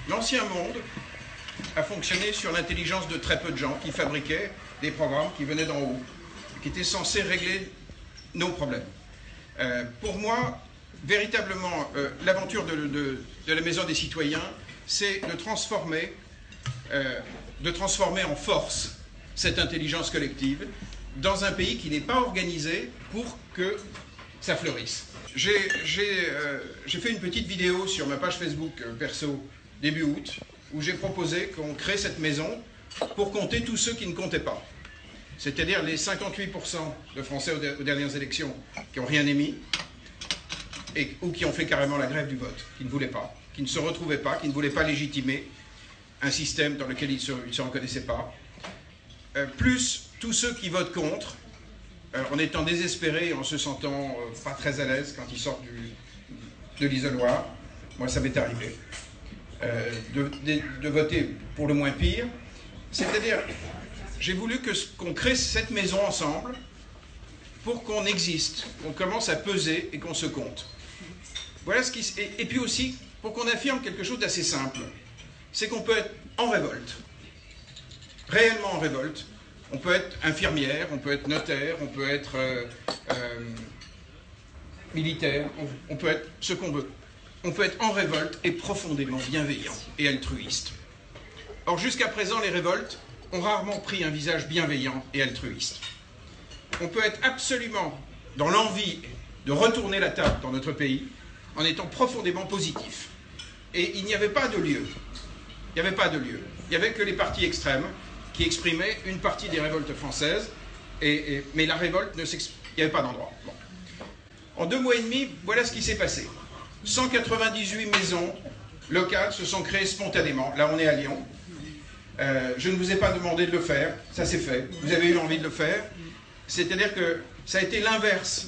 L'ancien monde a fonctionné sur l'intelligence de très peu de gens qui fabriquaient des programmes qui venaient d'en haut, qui étaient censés régler nos problèmes. Pour moi, véritablement, l'aventure de la Maison des Citoyens, c'est de transformer en force cette intelligence collective dans un pays qui n'est pas organisé pour que ça fleurisse. J'ai fait une petite vidéo sur ma page Facebook perso début août, où j'ai proposé qu'on crée cette maison pour compter tous ceux qui ne comptaient pas. C'est-à-dire les 58% de Français aux dernières élections qui n'ont rien émis, ou qui ont fait carrément la grève du vote, qui ne voulaient pas, qui ne se retrouvaient pas, qui ne voulaient pas légitimer un système dans lequel ils ne se reconnaissaient pas, plus tous ceux qui votent contre, en étant désespérés, en se sentant pas très à l'aise quand ils sortent de l'isoloir. Moi, ça m'est arrivé. De voter pour le moins pire. C'est-à-dire, j'ai voulu qu'on crée cette maison ensemble pour qu'on existe, qu'on commence à peser et qu'on se compte. Voilà ce qui... Et puis aussi, pour qu'on affirme quelque chose d'assez simple, c'est qu'on peut être en révolte, réellement en révolte. On peut être infirmière, on peut être notaire, on peut être militaire, on peut être ce qu'on veut. On peut être en révolte et profondément bienveillant et altruiste. Or, jusqu'à présent, les révoltes ont rarement pris un visage bienveillant et altruiste. On peut être absolument dans l'envie de retourner la table dans notre pays en étant profondément positif. Et il n'y avait pas de lieu. Il n'y avait pas de lieu. Il n'y avait que les partis extrêmes qui exprimaient une partie des révoltes françaises, mais la révolte, il n'y avait pas d'endroit. Bon. En 2 mois et demi, voilà ce qui s'est passé. 198 maisons locales se sont créées spontanément. Là, on est à Lyon. Je ne vous ai pas demandé de le faire. Ça s'est fait. Vous avez eu l'envie de le faire. C'est-à-dire que ça a été l'inverse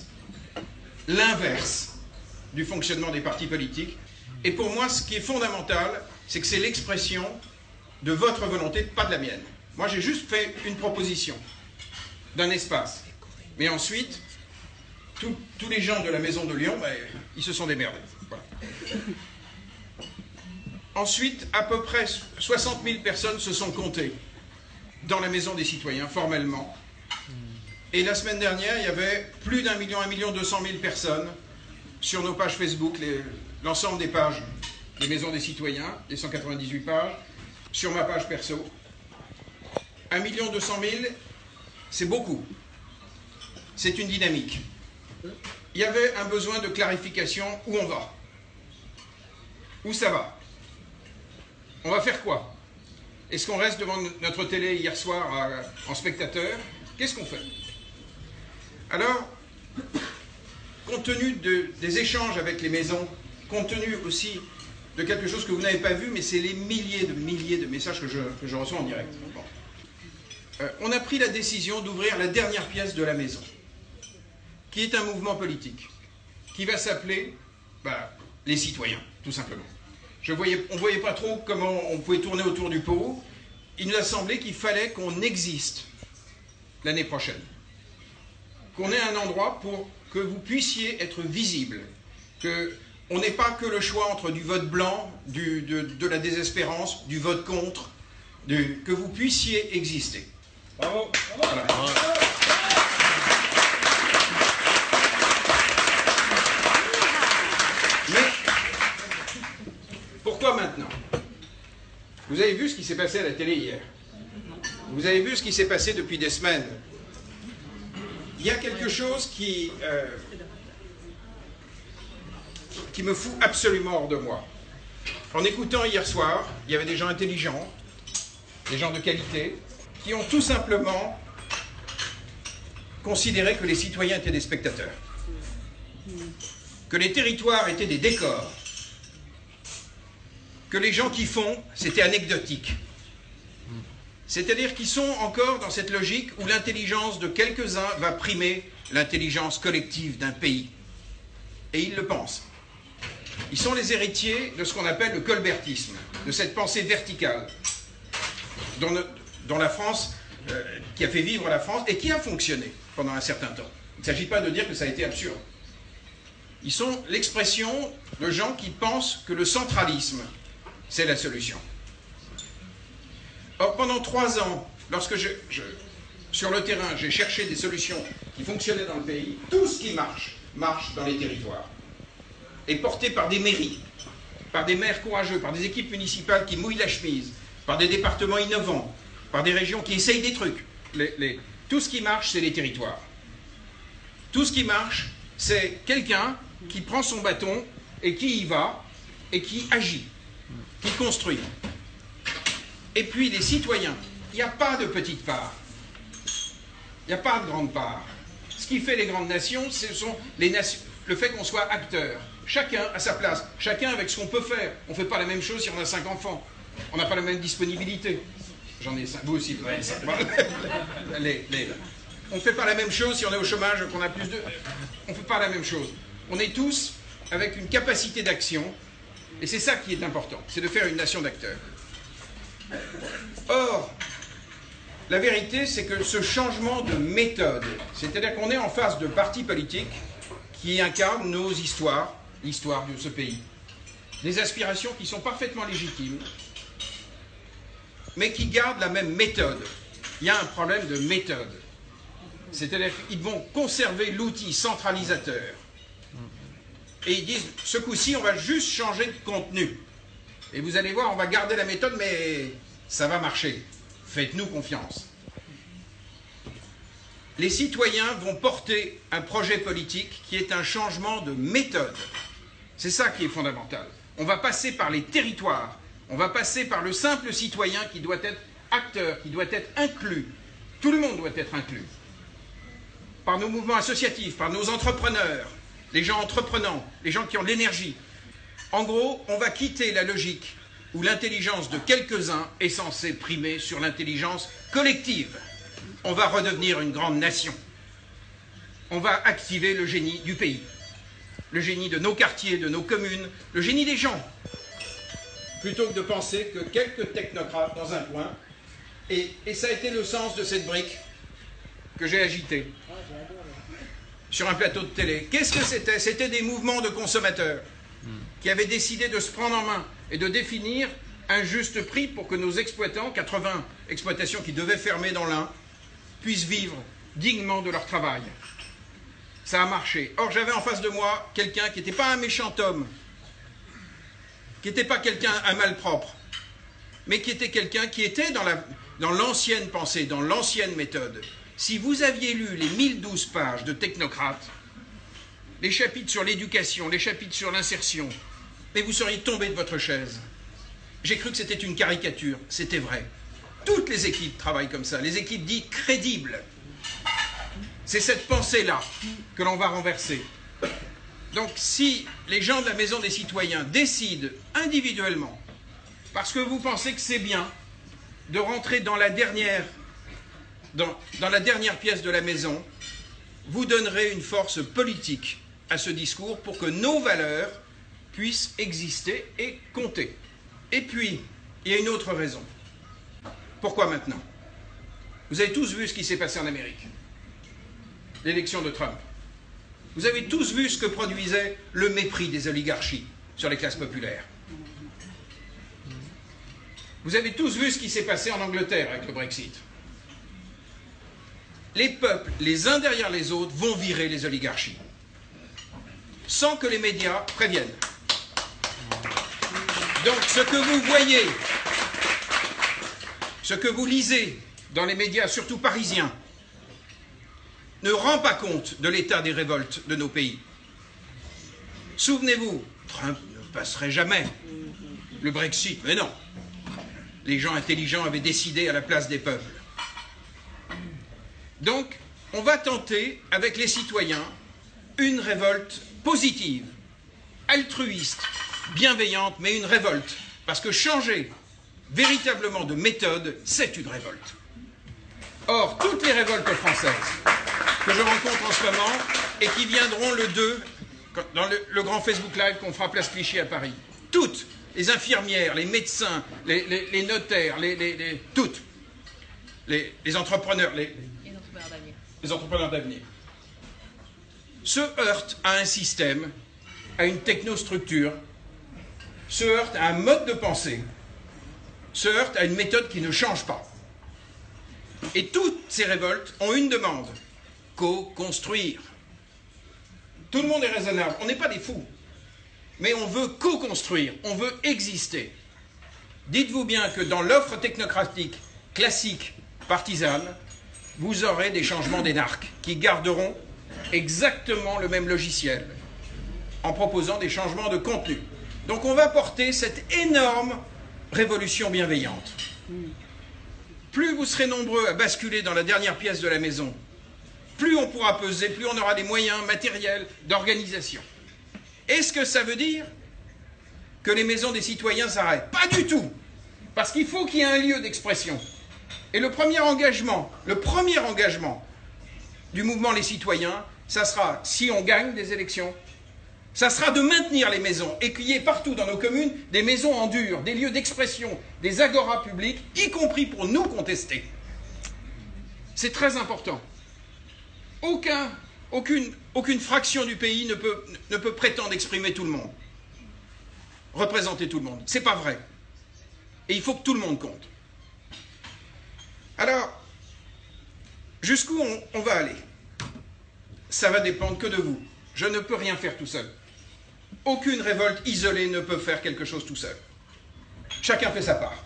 du fonctionnement des partis politiques. Et pour moi, ce qui est fondamental, c'est que c'est l'expression de votre volonté, pas de la mienne. Moi, j'ai juste fait une proposition d'un espace. Mais ensuite, tous les gens de la Maison de Lyon, ils se sont démerdés. Voilà. Ensuite, à peu près 60 000 personnes se sont comptées dans la Maison des Citoyens, formellement. Et la semaine dernière, il y avait plus d'1 million, 200 000 personnes sur nos pages Facebook, l'ensemble des pages des Maisons des Citoyens, les 198 pages, sur ma page perso. 1 200 000, c'est beaucoup. C'est une dynamique. Il y avait un besoin de clarification. Où on va? Où ça va? On va faire quoi? Est-ce qu'on reste devant notre télé hier soir en spectateur? Qu'est-ce qu'on fait? Alors, compte tenu des échanges avec les maisons, compte tenu aussi de quelque chose que vous n'avez pas vu, mais c'est les milliers de messages que je reçois en direct. Bon. On a pris la décision d'ouvrir la dernière pièce de la maison, qui est un mouvement politique, qui va s'appeler les citoyens, tout simplement. On ne voyait pas trop comment on pouvait tourner autour du pot. Il nous a semblé qu'il fallait qu'on existe l'année prochaine. Qu'on ait un endroit pour que vous puissiez être visible. Qu'on n'ait pas que le choix entre du vote blanc, de la désespérance, du vote contre, que vous puissiez exister. Bravo. Voilà. Bravo. Pourquoi maintenant? Vous avez vu ce qui s'est passé à la télé hier. Vous avez vu ce qui s'est passé depuis des semaines. Il y a quelque chose qui me fout absolument hors de moi. En écoutant hier soir, il y avait des gens intelligents, des gens de qualité, qui ont tout simplement considéré que les citoyens étaient des spectateurs, que les territoires étaient des décors, que les gens qui font, c'était anecdotique. C'est-à-dire qu'ils sont encore dans cette logique où l'intelligence de quelques-uns va primer l'intelligence collective d'un pays. Et ils le pensent. Ils sont les héritiers de ce qu'on appelle le colbertisme, de cette pensée verticale dont la France, qui a fait vivre la France et qui a fonctionné pendant un certain temps. Il ne s'agit pas de dire que ça a été absurde. Ils sont l'expression de gens qui pensent que le centralisme c'est la solution. Or, pendant 3 ans, lorsque sur le terrain, j'ai cherché des solutions qui fonctionnaient dans le pays, tout ce qui marche dans les territoires, est porté par des mairies, par des maires courageux, par des équipes municipales qui mouillent la chemise, par des départements innovants, par des régions qui essayent des trucs. Tout ce qui marche, c'est les territoires. Tout ce qui marche, c'est quelqu'un qui prend son bâton et qui y va, et qui agit, qui construit. Et puis les citoyens, il n'y a pas de petite part, il n'y a pas de grande part. Ce qui fait les grandes nations, ce sont le fait qu'on soit acteur. Chacun à sa place, chacun avec ce qu'on peut faire. On ne fait pas la même chose si on a 5 enfants. On n'a pas la même disponibilité. J'en ai 5, vous aussi, vous en avez 5. On ne fait pas la même chose si on est au chômage, qu'on a plus de... On ne fait pas la même chose. On est tous avec une capacité d'action, et c'est ça qui est important, c'est de faire une nation d'acteurs. Or, la vérité, c'est que ce changement de méthode, c'est-à-dire qu'on est en face de partis politiques qui incarnent nos histoires, l'histoire de ce pays, des aspirations qui sont parfaitement légitimes, mais qui gardent la même méthode. Il y a un problème de méthode. C'est-à-dire qu'ils vont conserver l'outil centralisateur. Et ils disent, ce coup-ci, on va juste changer de contenu. Et vous allez voir, on va garder la méthode, mais ça va marcher. Faites-nous confiance. Les citoyens vont porter un projet politique qui est un changement de méthode. C'est ça qui est fondamental. On va passer par les territoires. On va passer par le simple citoyen qui doit être acteur, qui doit être inclus. Tout le monde doit être inclus. Par nos mouvements associatifs, par nos entrepreneurs, les gens entreprenants, les gens qui ont de l'énergie. En gros, on va quitter la logique où l'intelligence de quelques-uns est censée primer sur l'intelligence collective. On va redevenir une grande nation. On va activer le génie du pays, le génie de nos quartiers, de nos communes, le génie des gens, plutôt que de penser que quelques technocrates dans un coin, et ça a été le sens de cette brique que j'ai agitée sur un plateau de télé. Qu'est-ce que c'était? C'était des mouvements de consommateurs qui avaient décidé de se prendre en main et de définir un juste prix pour que nos exploitants, 80 exploitations qui devaient fermer dans l'Ain, puissent vivre dignement de leur travail. Ça a marché. Or, j'avais en face de moi quelqu'un qui n'était pas un méchant homme, qui n'était pas quelqu'un à malpropre, mais qui était quelqu'un qui était dans l'ancienne pensée, dans l'ancienne méthode. Si vous aviez lu les 1012 pages de technocrates, les chapitres sur l'éducation, les chapitres sur l'insertion, mais vous seriez tombé de votre chaise. J'ai cru que c'était une caricature, c'était vrai. Toutes les équipes travaillent comme ça, les équipes dites crédibles. C'est cette pensée-là que l'on va renverser. Donc si les gens de la Maison des Citoyens décident individuellement, parce que vous pensez que c'est bien, de rentrer dans la dernière pièce de la maison, vous donnerez une force politique à ce discours pour que nos valeurs puissent exister et compter. Et puis, il y a une autre raison. Pourquoi maintenant? Vous avez tous vu ce qui s'est passé en Amérique. L'élection de Trump. Vous avez tous vu ce que produisait le mépris des oligarchies sur les classes populaires. Vous avez tous vu ce qui s'est passé en Angleterre avec le Brexit. Les peuples, les uns derrière les autres, vont virer les oligarchies, sans que les médias préviennent. Donc ce que vous voyez, ce que vous lisez dans les médias, surtout parisiens, ne rend pas compte de l'état des révoltes de nos pays. Souvenez-vous, Trump ne passerait jamais. Le Brexit, mais non. Les gens intelligents avaient décidé à la place des peuples. Donc, on va tenter, avec les citoyens, une révolte positive, altruiste, bienveillante, mais une révolte. Parce que changer véritablement de méthode, c'est une révolte. Or, toutes les révoltes françaises que je rencontre en ce moment et qui viendront le 2, dans le grand Facebook Live qu'on fera place Clichy à Paris, toutes, les infirmières, les médecins, les notaires, toutes, les entrepreneurs, les entrepreneurs d'avenir, se heurtent à un système, à une technostructure se heurte à un mode de pensée, se heurte à une méthode qui ne change pas. Et toutes ces révoltes ont une demande, co-construire. Tout le monde est raisonnable, on n'est pas des fous, mais on veut co-construire, on veut exister. Dites-vous bien que dans l'offre technocratique, classique, partisane, vous aurez des changements d'énarques qui garderont exactement le même logiciel en proposant des changements de contenu. Donc on va porter cette énorme révolution bienveillante. Plus vous serez nombreux à basculer dans la dernière pièce de la maison, plus on pourra peser, plus on aura des moyens matériels d'organisation. Est-ce que ça veut dire que les maisons des citoyens s'arrêtent? Pas du tout. Parce qu'il faut qu'il y ait un lieu d'expression. Et le premier engagement du mouvement Les Citoyens, ça sera, si on gagne des élections, ça sera de maintenir les maisons et qu'il y ait partout dans nos communes des maisons en dur, des lieux d'expression, des agoras publics, y compris pour nous contester. C'est très important. Aucune fraction du pays ne peut prétendre exprimer tout le monde, représenter tout le monde. C'est pas vrai. Et il faut que tout le monde compte. Alors, jusqu'où on va aller? Ça va dépendre que de vous. Je ne peux rien faire tout seul. Aucune révolte isolée ne peut faire quelque chose tout seul. Chacun fait sa part.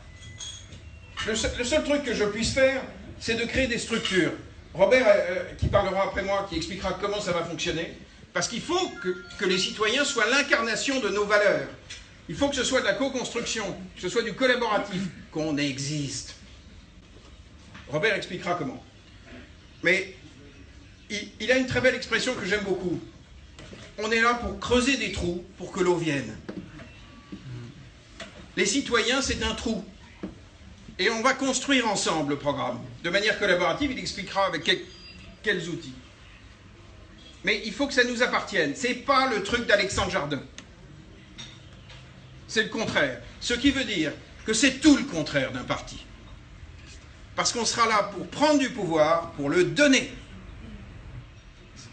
Le seul truc que je puisse faire, c'est de créer des structures. Robert, qui parlera après moi, qui expliquera comment ça va fonctionner, parce qu'il faut que les citoyens soient l'incarnation de nos valeurs. Il faut que ce soit de la co-construction, que ce soit du collaboratif, qu'on existe. Robert expliquera comment. Mais il a une très belle expression que j'aime beaucoup. On est là pour creuser des trous pour que l'eau vienne. Les citoyens, c'est un trou. Et on va construire ensemble le programme. De manière collaborative, il expliquera avec quels outils. Mais il faut que ça nous appartienne. Ce n'est pas le truc d'Alexandre Jardin. C'est le contraire. Ce qui veut dire que c'est tout le contraire d'un parti. Parce qu'on sera là pour prendre du pouvoir, pour le donner.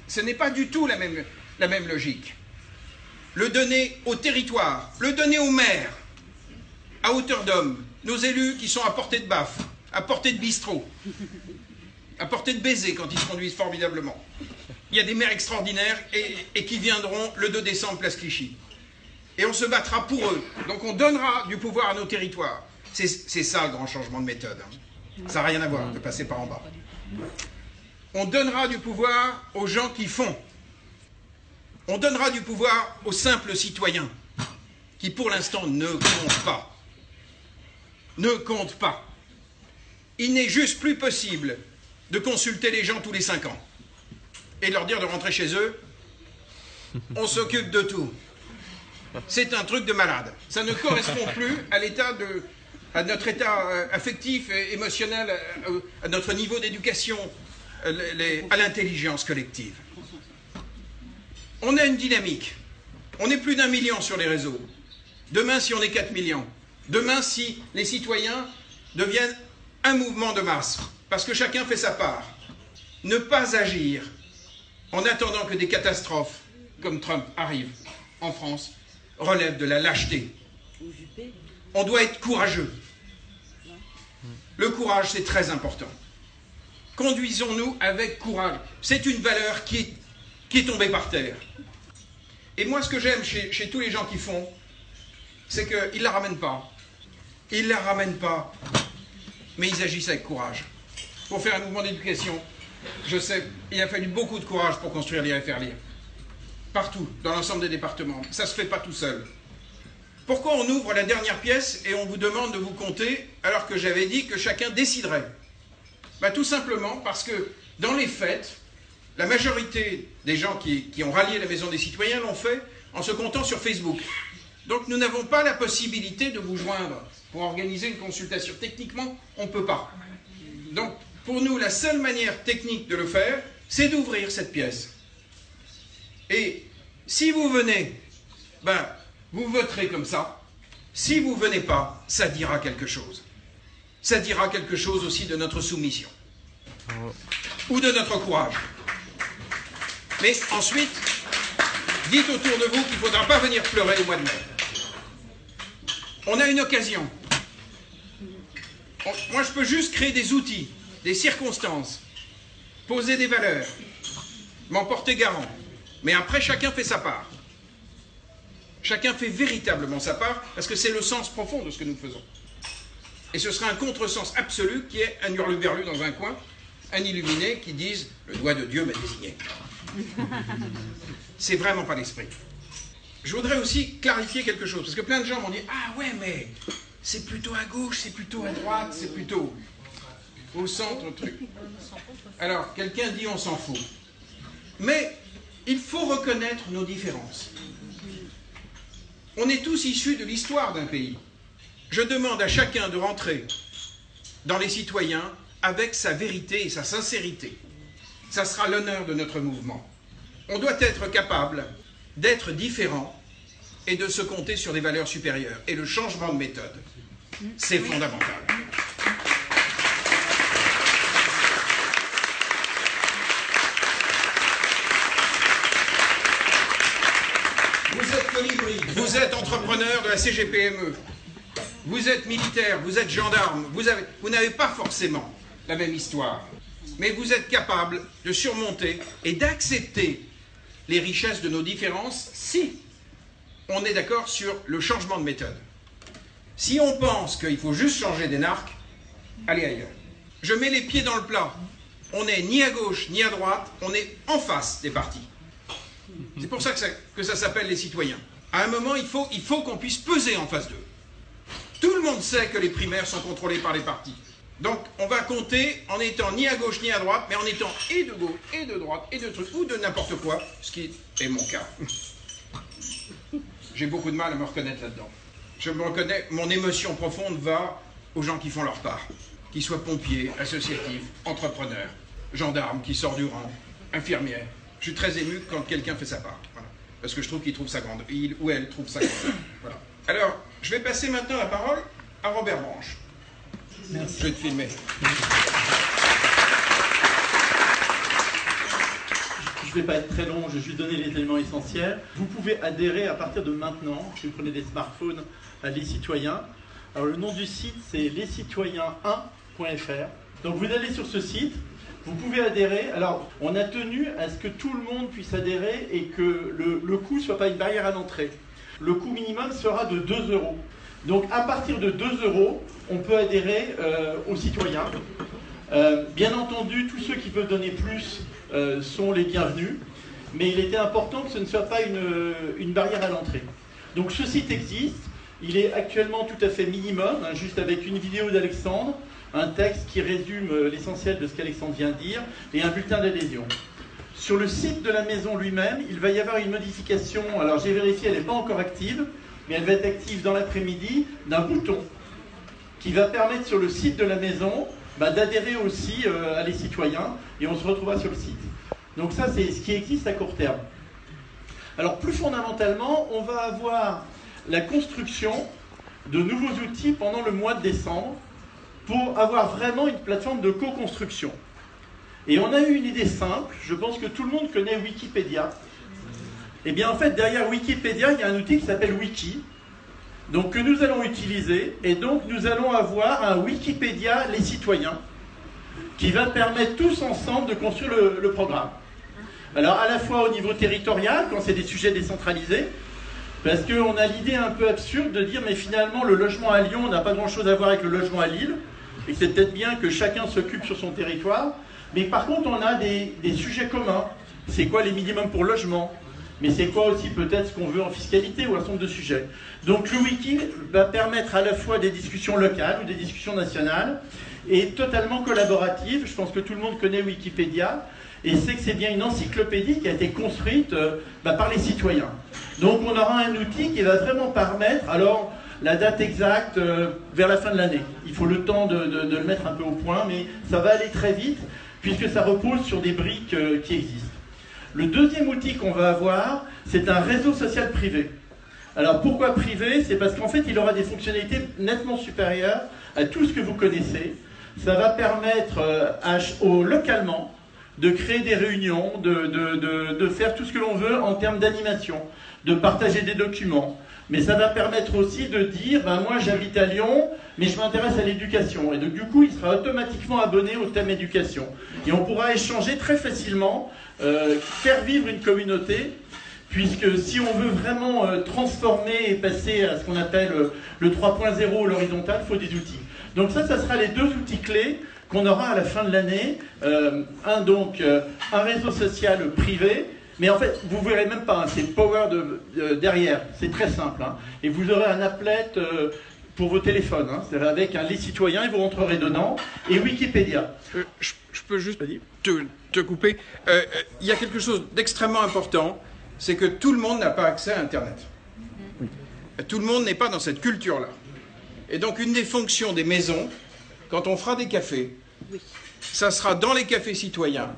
Ce n'est pas du tout la même logique. Le donner au territoire, le donner aux maires, à hauteur d'homme, nos élus qui sont à portée de baffe, à portée de bistrot, à portée de baiser quand ils se conduisent formidablement. Il y a des maires extraordinaires et qui viendront le 2 décembre, place Clichy. Et on se battra pour eux. Donc on donnera du pouvoir à nos territoires. C'est ça le grand changement de méthode. Ça n'a rien à voir de passer par en bas. On donnera du pouvoir aux gens qui font. On donnera du pouvoir aux simples citoyens qui pour l'instant ne comptent pas. Ne comptent pas. Il n'est juste plus possible de consulter les gens tous les 5 ans et de leur dire de rentrer chez eux. On s'occupe de tout. C'est un truc de malade. Ça ne correspond plus à notre état affectif et émotionnel, à notre niveau d'éducation, à l'intelligence collective. On a une dynamique. On est plus d'1 million sur les réseaux. Demain, si on est 4 millions. Demain, si les citoyens deviennent un mouvement de masse, parce que chacun fait sa part. Ne pas agir en attendant que des catastrophes comme Trump arrivent en France relève de la lâcheté. On doit être courageux. Le courage, c'est très important. Conduisons-nous avec courage. C'est une valeur qui est tombée par terre. Et moi, ce que j'aime chez tous les gens qui font, c'est qu'ils ne la ramènent pas. Ils ne la ramènent pas, mais ils agissent avec courage. Pour faire un mouvement d'éducation, je sais, il a fallu beaucoup de courage pour construire Lire et faire lire. Partout, dans l'ensemble des départements. Ça ne se fait pas tout seul. Pourquoi on ouvre la dernière pièce et on vous demande de vous compter alors que j'avais dit que chacun déciderait? Tout simplement parce que, dans les faits, la majorité des gens qui ont rallié la Maison des Citoyens l'ont fait en se comptant sur Facebook. Donc nous n'avons pas la possibilité de vous joindre pour organiser une consultation. Techniquement, on ne peut pas. Donc, pour nous, la seule manière technique de le faire, c'est d'ouvrir cette pièce. Et si vous venez, vous voterez comme ça. Si vous ne venez pas, ça dira quelque chose. Ça dira quelque chose aussi de notre soumission. Ou de notre courage. Mais ensuite, dites autour de vous qu'il ne faudra pas venir pleurer au mois de mai. On a une occasion. Moi, je peux juste créer des outils, des circonstances, poser des valeurs, m'en porter garant. Mais après, chacun fait sa part. Chacun fait véritablement sa part, parce que c'est le sens profond de ce que nous faisons. Et ce sera un contresens absolu qui est un hurluberlu dans un coin, un illuminé qui dise « le doigt de Dieu m'a désigné ». C'est vraiment pas l'esprit. Je voudrais aussi clarifier quelque chose, parce que plein de gens m'ont dit « ah ouais, mais c'est plutôt à gauche, c'est plutôt à droite, c'est plutôt au centre, truc ». Alors, quelqu'un dit « on s'en fout ». Mais il faut reconnaître nos différences. On est tous issus de l'histoire d'un pays. Je demande à chacun de rentrer dans les citoyens avec sa vérité et sa sincérité. Ça sera l'honneur de notre mouvement. On doit être capable d'être différent et de se compter sur des valeurs supérieures. Et le changement de méthode, c'est fondamental. Vous êtes colibri, vous êtes entrepreneur de la CGPME, vous êtes militaire, vous êtes gendarme, vous n'avez pas forcément la même histoire, mais vous êtes capable de surmonter et d'accepter les richesses de nos différences si on est d'accord sur le changement de méthode. Si on pense qu'il faut juste changer d'énarque, allez ailleurs. Je mets les pieds dans le plat. On n'est ni à gauche ni à droite, on est en face des partis. C'est pour ça que ça s'appelle les citoyens. À un moment, il faut qu'on puisse peser en face d'eux. Tout le monde sait que les primaires sont contrôlées par les partis. Donc, on va compter en étant ni à gauche ni à droite, mais en étant et de gauche, et de droite, et de trucs, ou de n'importe quoi, ce qui est mon cas. J'ai beaucoup de mal à me reconnaître là-dedans. Je me reconnais, mon émotion profonde va aux gens qui font leur part, qu'ils soient pompiers, associatifs, entrepreneurs, gendarmes qui sortent du rang, infirmières. Je suis très ému quand quelqu'un fait sa part, voilà. Parce que je trouve qu'il trouve sa grande, il ou elle trouve sa grande. Voilà. Alors, je vais passer maintenant la parole à Robert Branche. Merci. Je vais te filmer. Je ne vais pas être très long, je vais juste donner les éléments essentiels. Vous pouvez adhérer à partir de maintenant, si vous prenez des smartphones, à Les Citoyens. Alors le nom du site, c'est lescitoyens1.fr. Donc vous allez sur ce site, vous pouvez adhérer. Alors on a tenu à ce que tout le monde puisse adhérer et que le coût ne soit pas une barrière à l'entrée. Le coût minimum sera de 2 €. Donc à partir de 2 €, on peut adhérer aux citoyens. Bien entendu, tous ceux qui peuvent donner plus sont les bienvenus, mais il était important que ce ne soit pas une barrière à l'entrée. Donc ce site existe, il est actuellement tout à fait minimum, hein, juste avec une vidéo d'Alexandre, un texte qui résume l'essentiel de ce qu'Alexandre vient de dire, et un bulletin d'adhésion. Sur le site de la maison lui-même, il va y avoir une modification, alors j'ai vérifié, elle n'est pas encore active, mais elle va être active dans l'après-midi, d'un bouton qui va permettre sur le site de la maison d'adhérer aussi à Les Citoyens, et on se retrouvera sur le site. Donc ça, c'est ce qui existe à court terme. Alors plus fondamentalement, on va avoir la construction de nouveaux outils pendant le mois de décembre pour avoir vraiment une plateforme de co-construction. Et on a eu une idée simple, je pense que tout le monde connaît Wikipédia. Et bien en fait, derrière Wikipédia, il y a un outil qui s'appelle Wiki, donc que nous allons utiliser, et donc nous allons avoir un Wikipédia Les Citoyens, qui va permettre tous ensemble de construire le programme. Alors à la fois au niveau territorial, quand c'est des sujets décentralisés, parce qu'on a l'idée un peu absurde de dire mais finalement le logement à Lyon n'a pas grand chose à voir avec le logement à Lille, et c'est peut-être bien que chacun s'occupe sur son territoire, mais par contre on a des sujets communs. C'est quoi les minimums pour logement ? Mais c'est quoi aussi peut-être ce qu'on veut en fiscalité ou un certain nombre de sujets. Donc le wiki va permettre à la fois des discussions locales ou des discussions nationales et totalement collaboratives. Je pense que tout le monde connaît Wikipédia et sait que c'est bien une encyclopédie qui a été construite par les citoyens. Donc on aura un outil qui va vraiment permettre, alors la date exacte vers la fin de l'année. Il faut le temps de le mettre un peu au point, mais ça va aller très vite puisque ça repose sur des briques qui existent. Le deuxième outil qu'on va avoir, c'est un réseau social privé. Alors pourquoi privé? C'est parce qu'en fait, il aura des fonctionnalités nettement supérieures à tout ce que vous connaissez. Ça va permettre localement de créer des réunions, de faire tout ce que l'on veut en termes d'animation, de partager des documents, mais ça va permettre aussi de dire, ben moi j'habite à Lyon, mais je m'intéresse à l'éducation. Et donc du coup, il sera automatiquement abonné au thème éducation. Et on pourra échanger très facilement, faire vivre une communauté, puisque si on veut vraiment transformer et passer à ce qu'on appelle le 3.0, l'horizontal, il faut des outils. Donc ça sera les 2 outils clés qu'on aura à la fin de l'année. Un réseau social privé, mais en fait, vous ne verrez même pas, hein, c'est Power derrière, c'est très simple. Hein, et vous aurez un applet pour vos téléphones, hein, c'est-à-dire avec un Les Citoyens, et vous rentrerez dedans, et Wikipédia. Je peux juste te couper. Il y a quelque chose d'extrêmement important, c'est que tout le monde n'a pas accès à Internet. Oui. Tout le monde n'est pas dans cette culture-là. Et donc, une des fonctions des maisons, quand on fera des cafés, ça sera dans les cafés citoyens,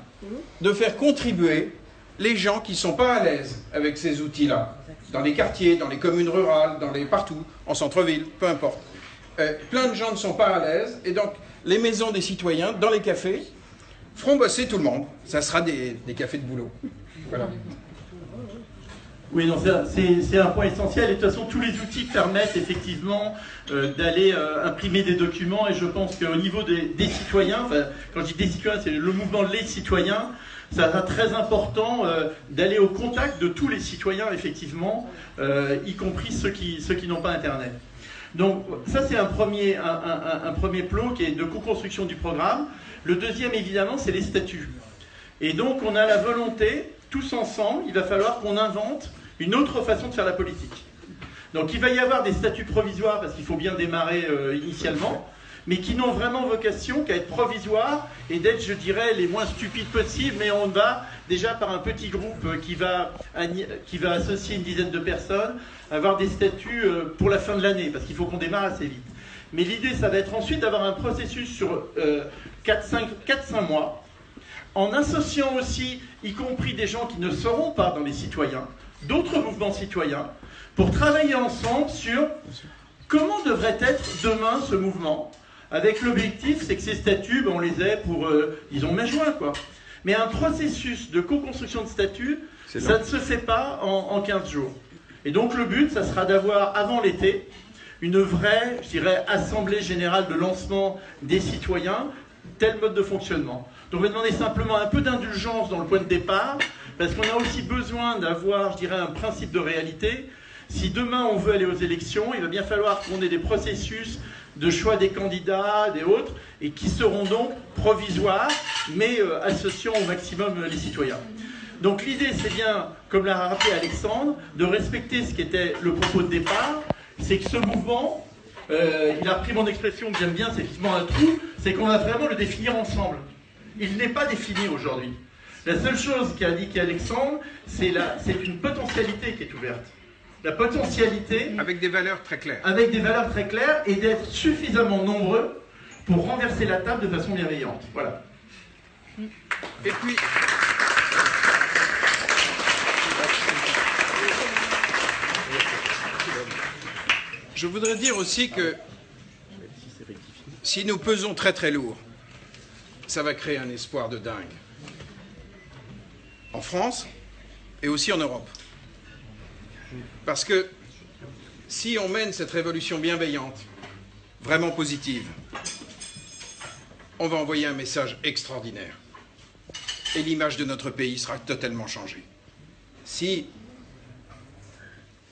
de faire contribuer les gens qui ne sont pas à l'aise avec ces outils-là, dans les quartiers, dans les communes rurales, partout, en centre-ville, peu importe. Plein de gens ne sont pas à l'aise, et donc les maisons des citoyens, dans les cafés, feront bosser tout le monde. Ça sera des cafés de boulot. Voilà. Oui, c'est un point essentiel, et de toute façon, tous les outils permettent effectivement d'aller imprimer des documents, et je pense qu'au niveau des citoyens, enfin, quand je dis des citoyens, c'est le mouvement Les Citoyens, ça sera très important d'aller au contact de tous les citoyens, effectivement, y compris ceux qui n'ont pas Internet. Donc ça, c'est un premier plan qui est de co-construction du programme. Le deuxième, évidemment, c'est les statuts. Et donc, on a la volonté, tous ensemble, il va falloir qu'on invente une autre façon de faire la politique. Donc il va y avoir des statuts provisoires, parce qu'il faut bien démarrer initialement, mais qui n'ont vraiment vocation qu'à être provisoires et d'être, je dirais, les moins stupides possibles, mais on va déjà par un petit groupe qui va associer une dizaine de personnes, avoir des statuts pour la fin de l'année, parce qu'il faut qu'on démarre assez vite. Mais l'idée, ça va être ensuite d'avoir un processus sur 4-5 mois, en associant aussi, y compris des gens qui ne seront pas dans les citoyens, d'autres mouvements citoyens, pour travailler ensemble sur comment devrait être demain ce mouvement, avec l'objectif, c'est que ces statuts, on les ait pour, disons, mai-juin, quoi. Mais un processus de co-construction de statuts, ça ne se fait pas en 15 jours. Et donc le but, ça sera d'avoir, avant l'été, une vraie, je dirais, assemblée générale de lancement des citoyens, tel mode de fonctionnement. Donc on va demander simplement un peu d'indulgence dans le point de départ, parce qu'on a aussi besoin d'avoir, je dirais, un principe de réalité. Si demain on veut aller aux élections, il va bien falloir qu'on ait des processus de choix des candidats, des autres, et qui seront donc provisoires, mais associant au maximum les citoyens. Donc l'idée, c'est bien, comme l'a rappelé Alexandre, de respecter ce qui était le propos de départ, c'est que ce mouvement, il a repris mon expression que j'aime bien, c'est effectivement un trou, c'est qu'on va vraiment le définir ensemble. Il n'est pas défini aujourd'hui. La seule chose qu'a indiqué Alexandre, c'est une potentialité qui est ouverte. La potentialité... Avec des valeurs très claires. Avec des valeurs très claires et d'être suffisamment nombreux pour renverser la table de façon bienveillante. Voilà. Et puis... Je voudrais dire aussi que si nous pesons très très lourd, ça va créer un espoir de dingue. En France et aussi en Europe. Parce que si on mène cette révolution bienveillante, vraiment positive, on va envoyer un message extraordinaire. Et l'image de notre pays sera totalement changée. Si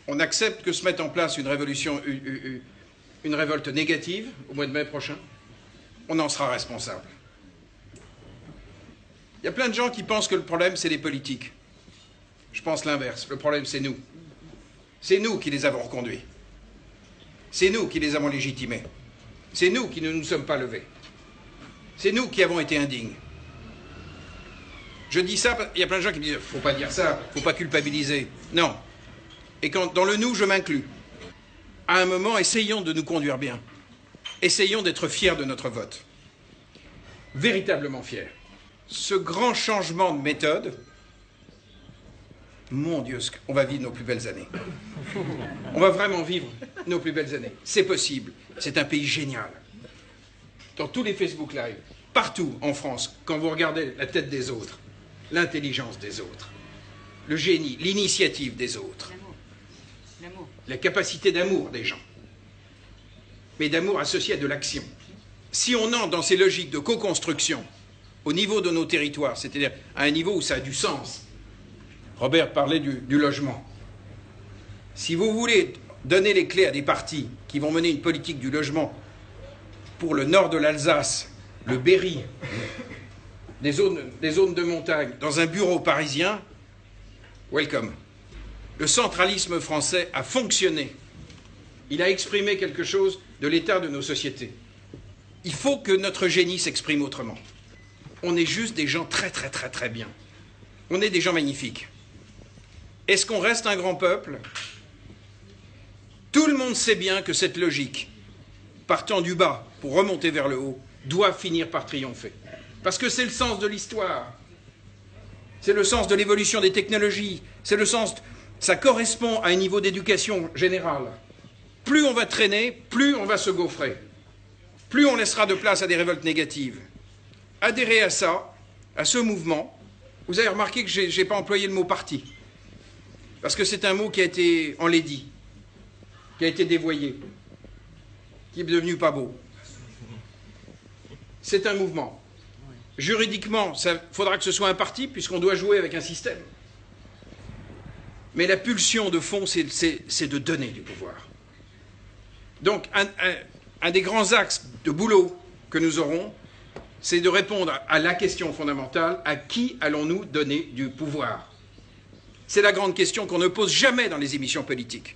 on accepte que se mette en place une révolution, une révolte négative au mois de mai prochain, on en sera responsable. Il y a plein de gens qui pensent que le problème, c'est les politiques. Je pense l'inverse. Le problème, c'est nous. C'est nous qui les avons reconduits. C'est nous qui les avons légitimés. C'est nous qui ne nous sommes pas levés. C'est nous qui avons été indignes. Je dis ça, il y a plein de gens qui me disent « faut pas dire ça, faut pas culpabiliser ». Non. Et quand, dans le « nous », je m'inclus. À un moment, essayons de nous conduire bien. Essayons d'être fiers de notre vote. Véritablement fiers. Ce grand changement de méthode, mon Dieu, on va vivre nos plus belles années. On va vraiment vivre nos plus belles années. C'est possible. C'est un pays génial. Dans tous les Facebook Live, partout en France, quand vous regardez la tête des autres, l'intelligence des autres, le génie, l'initiative des autres. L'amour. la capacité d'amour des gens, mais d'amour associé à de l'action. Si on entre dans ces logiques de co-construction au niveau de nos territoires, c'est-à-dire à un niveau où ça a du sens, Robert parlait du logement. Si vous voulez donner les clés à des partis qui vont mener une politique du logement pour le nord de l'Alsace, le Berry, des zones de montagne, dans un bureau parisien, welcome. Le centralisme français a fonctionné. Il a exprimé quelque chose de l'état de nos sociétés. Il faut que notre génie s'exprime autrement. On est juste des gens très très très très bien. On est des gens magnifiques. Est-ce qu'on reste un grand peuple? Tout le monde sait bien que cette logique, partant du bas pour remonter vers le haut, doit finir par triompher. Parce que c'est le sens de l'histoire. C'est le sens de l'évolution des technologies. C'est le sens... Ça correspond à un niveau d'éducation générale. Plus on va traîner, plus on va se gaufrer. Plus on laissera de place à des révoltes négatives. Adhérez à ça, à ce mouvement. Vous avez remarqué que je n'ai pas employé le mot parti. Parce que c'est un mot qui a été enlaidi, qui a été dévoyé, qui est devenu pas beau. C'est un mouvement. Juridiquement, il faudra que ce soit un parti, puisqu'on doit jouer avec un système. Mais la pulsion de fond, c'est de donner du pouvoir. Donc, un des grands axes de boulot que nous aurons, c'est de répondre à la question fondamentale, à qui allons-nous donner du pouvoir? C'est la grande question qu'on ne pose jamais dans les émissions politiques.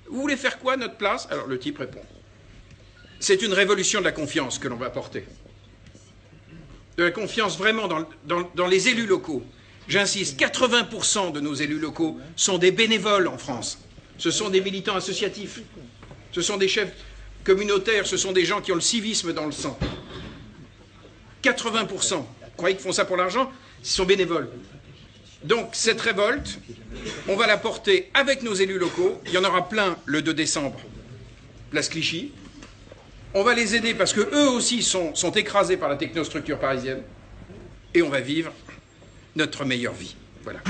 Vous voulez faire quoi, notre place? Alors le type répond. C'est une révolution de la confiance que l'on va porter. De la confiance vraiment dans les élus locaux. J'insiste, 80% de nos élus locaux sont des bénévoles en France. Ce sont des militants associatifs. Ce sont des chefs communautaires, ce sont des gens qui ont le civisme dans le sang. 80%. Vous croyez qu'ils font ça pour l'argent? Ils sont bénévoles. Donc cette révolte, on va la porter avec nos élus locaux. Il y en aura plein le 2 décembre, place Clichy. On va les aider parce qu'eux aussi sont écrasés par la technostructure parisienne. Et on va vivre notre meilleure vie. Voilà.